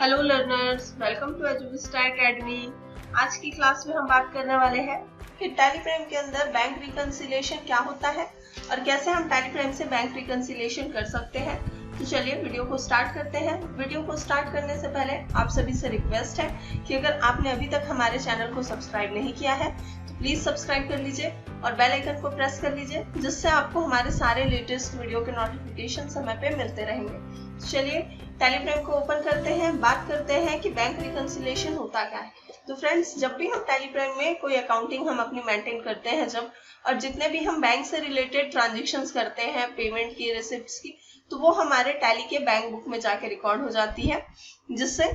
Hello learners, welcome to Eduvista academy. आज की class में हम बात करने वाले हैं कि टैली प्राइम के अंदर बैंक रिकंसिलिएशन क्या होता है और कैसे हम टैली प्राइम से बैंक रिकंसिलिएशन कर सकते हैं। तो चलिए वीडियो को स्टार्ट करते हैं। वीडियो को स्टार्ट करने से पहले आप सभी से रिक्वेस्ट है कि अगर आपने अभी तक हमारे चैनल को सब्सक्राइब नहीं किया है तो प्लीज सब्सक्राइब कर लीजिए और बेल आइकन को प्रेस कर लीजिए, जिससे आपको हमारे सारे लेटेस्ट वीडियो के नोटिफिकेशन समय पे मिलते रहेंगे। चलिए टैली प्राइम को ओपन करते हैं, बात करते हैं कि बैंक रिकंसिलिएशन होता क्या है। तो फ्रेंड्स, जब भी हम टैली प्राइम में कोई अकाउंटिंग हम अपनी मेंटेन करते हैं जब, और जितने भी हम बैंक से रिलेटेड ट्रांजेक्शन्स करते हैं, पेमेंट की, रिसिप्ट्स की, तो वो हमारे टैली के बैंक बुक में जाके रिकॉर्ड हो जाती है। जिससे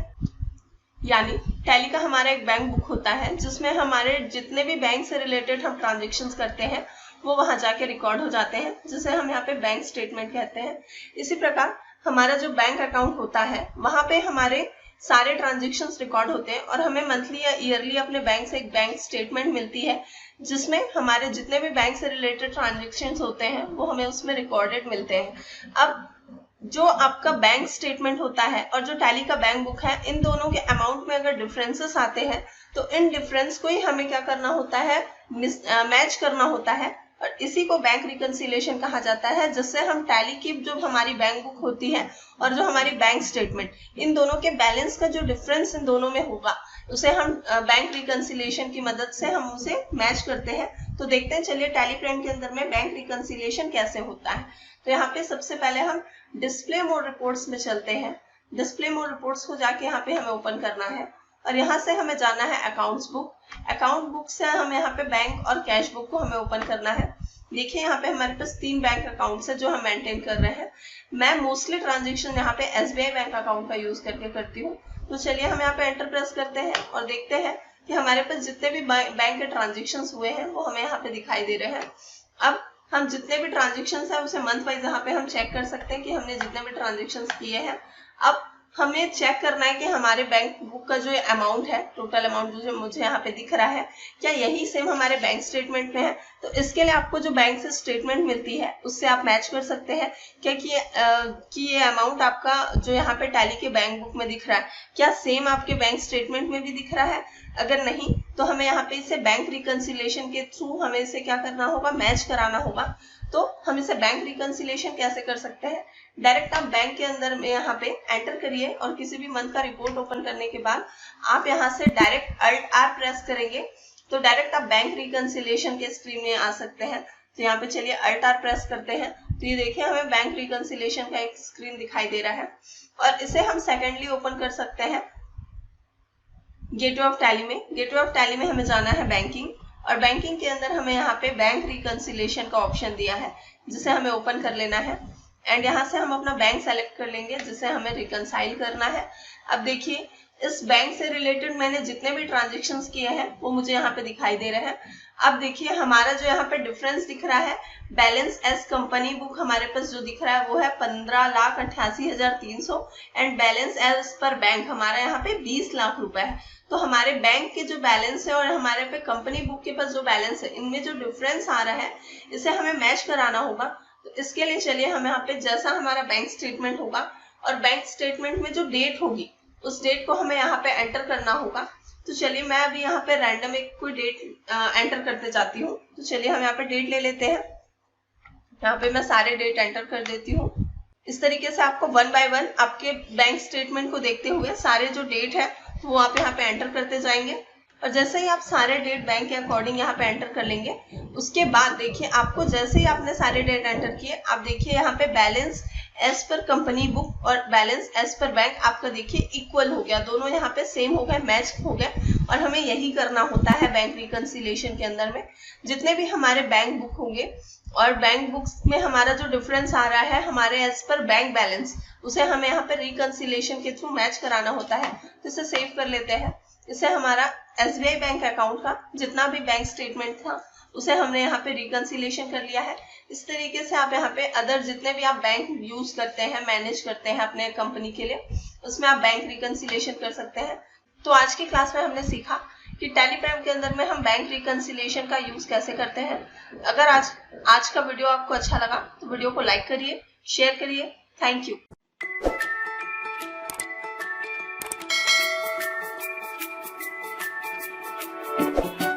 यानी टैली का हमारा एक बैंक बुक होता है जिसमें हमारे जितने भी बैंक से रिलेटेड हम ट्रांजेक्शन्स करते हैं वो वहां जाके रिकॉर्ड हो जाते हैं, जिसे हम यहाँ पे बैंक स्टेटमेंट कहते हैं। इसी प्रकार हमारा जो बैंक अकाउंट होता है वहां पे हमारे सारे ट्रांजेक्शन्स रिकॉर्ड होते हैं और हमें मंथली या ईयरली अपने बैंक से एक बैंक स्टेटमेंट मिलती है, जिसमें हमारे जितने भी बैंक से रिलेटेड ट्रांजेक्शन्स होते हैं वो हमें उसमें रिकॉर्डेड मिलते हैं। अब जो आपका बैंक स्टेटमेंट होता है और जो टैली का बैंक बुक है, इन दोनों के अमाउंट में अगर डिफरेंसेस आते हैं तो इन डिफरेंस को ही हमें क्या करना होता है, मैच करना होता है, और इसी को बैंक रिकंसिलिएशन कहा जाता है। जिससे हम टैली की जो हमारी बैंक बुक होती है और जो हमारी बैंक स्टेटमेंट, इन दोनों के बैलेंस का जो डिफरेंस इन दोनों में होगा उसे हम बैंक रिकंसिलिएशन की मदद से हम उसे मैच करते हैं। तो देखते हैं, चलिए टैली प्राइम के अंदर में बैंक रिकंसिलिएशन कैसे होता है। तो यहाँ पे सबसे पहले हम डिस्प्ले मोड रिपोर्ट्स में चलते हैं। डिस्प्ले मोड रिपोर्ट्स को जाके यहाँ पे हमें ओपन करना है और यहाँ से हमें जाना है अकाउंट्स बुक। अकाउंट बुक से हम यहाँ पे बैंक और कैश बुक को हमें ओपन करना है। देखिए यहाँ पे हमारे पास 3 बैंक अकाउंट्स है जो हम मेंटेन कर रहे हैं। मैं मोस्टली ट्रांजेक्शन यहाँ पे SBI बैंक अकाउंट का यूज करके करती हूँ। तो चलिए हम यहाँ पे एंटर प्रेस करते हैं और देखते हैं कि हमारे पास जितने भी बैंक के ट्रांजेक्शन हुए हैं वो हमें यहाँ पे दिखाई दे रहे हैं। अब हम जितने भी ट्रांजेक्शन है उसे मंथ वाइज यहाँ पे हम चेक कर सकते हैं कि हमने जितने भी ट्रांजेक्शन किए हैं। अब हमें चेक करना है कि हमारे बैंक बुक का जो अमाउंट है, टोटल अमाउंट जो मुझे यहाँ पे दिख रहा है, क्या यही सेम हमारे बैंक स्टेटमेंट में है। तो इसके लिए आपको जो बैंक से स्टेटमेंट मिलती है उससे आप मैच कर सकते हैं क्या कि ये अमाउंट आपका जो यहाँ पे टैली के बैंक बुक में दिख रहा है क्या सेम आपके बैंक स्टेटमेंट में भी दिख रहा है। अगर नहीं तो हमें यहाँ पे इसे बैंक रिकंसिलिएशन के थ्रू हमें इसे क्या करना होगा, मैच कराना होगा। तो हम इसे बैंक रिकंसिलिएशन कैसे कर सकते हैं, डायरेक्ट आप बैंक के अंदर में यहाँ पे एंटर करिए और किसी भी मंथ का रिपोर्ट ओपन करने के बाद आप यहाँ से डायरेक्ट Alt+R प्रेस करेंगे तो डायरेक्ट आप बैंक रिकंसिलिएशन के स्क्रीन में आ सकते हैं। तो यहाँ पे चलिए Alt+R प्रेस करते हैं तो ये देखिए हमें बैंक रिकंसिलिएशन का एक स्क्रीन दिखाई दे रहा है। और इसे हम सेकेंडली ओपन कर सकते हैं गेटवे ऑफ टैली में। गेटवे ऑफ टैली में हमें जाना है बैंकिंग, और बैंकिंग के अंदर हमें यहाँ पे बैंक रिकंसिलिएशन का ऑप्शन दिया है जिसे हमें ओपन कर लेना है। एंड यहाँ से हम अपना बैंक सेलेक्ट कर लेंगे जिसे हमें रिकंसाइल करना है। अब देखिए इस बैंक से रिलेटेड मैंने जितने भी ट्रांजेक्शन्स किए हैं वो मुझे यहाँ पे दिखाई दे रहे हैं। अब देखिए हमारा जो यहाँ पे डिफरेंस दिख रहा है, बैलेंस एज कंपनी बुक हमारे पास जो दिख रहा है वो है 15,88,300 and balance as per bank हमारा यहाँ पे 20 लाख रुपए है। तो हमारे बैंक के जो बैलेंस है और हमारे पे कंपनी बुक के पास जो बैलेंस है, इनमें जो डिफरेंस आ रहा है इसे हमें मैच कराना होगा। तो इसके लिए चलिए हम यहाँ पे जैसा हमारा बैंक स्टेटमेंट होगा और बैंक स्टेटमेंट में जो डेट होगी उस डेट को हमें यहाँ पे एंटर करना होगा। तो चलिए मैं अभी यहाँ पे रैंडम एक कोई डेट एंटर करते जाती हूँ। तो चलिए हम यहाँ पे डेट ले लेते हैं। यहाँ पे मैं सारे डेट एंटर कर देती हूँ। इस तरीके से आपको 1 बाय 1 आपके बैंक स्टेटमेंट को देखते हुए सारे जो डेट है वो आप यहाँ पे एंटर करते जाएंगे। और जैसे ही आप सारे डेट बैंक के अकॉर्डिंग यहाँ पे एंटर कर लेंगे, उसके बाद देखिए आपको जैसे ही आपने सारे डेट एंटर किए, आप देखिए यहाँ पे balance as per company book और बैलेंस एज पर बैंक आपका देखिए इक्वल हो गया, दोनों यहाँ पे सेम हो गए, मैच हो गए। और हमें यही करना होता है बैंक रिकंसिलिएशन के अंदर में। जितने भी हमारे बैंक बुक होंगे और बैंक बुक्स में हमारा जो डिफरेंस आ रहा है हमारे एज पर बैंक बैलेंस, उसे हमें यहाँ पे रिकंसिलिएशन के थ्रू मैच कराना होता है। तो इसे सेव कर लेते हैं। इसे हमारा SBI बैंक अकाउंट का जितना भी बैंक स्टेटमेंट था उसे हमने यहाँ पे रिकंसिलिएशन कर लिया है। इस तरीके से आप यहाँ पे अदर जितने भी आप बैंक यूज करते हैं, मैनेज करते हैं अपने कंपनी के लिए, उसमें आप बैंक रिकंसिलिएशन कर सकते हैं। तो आज की क्लास में हमने सीखा कि टैली प्राइम के अंदर में हम बैंक रिकंसिलिएशन का यूज कैसे करते हैं। अगर आज का वीडियो आपको अच्छा लगा तो वीडियो को लाइक करिए, शेयर करिए। Thank you. हैं।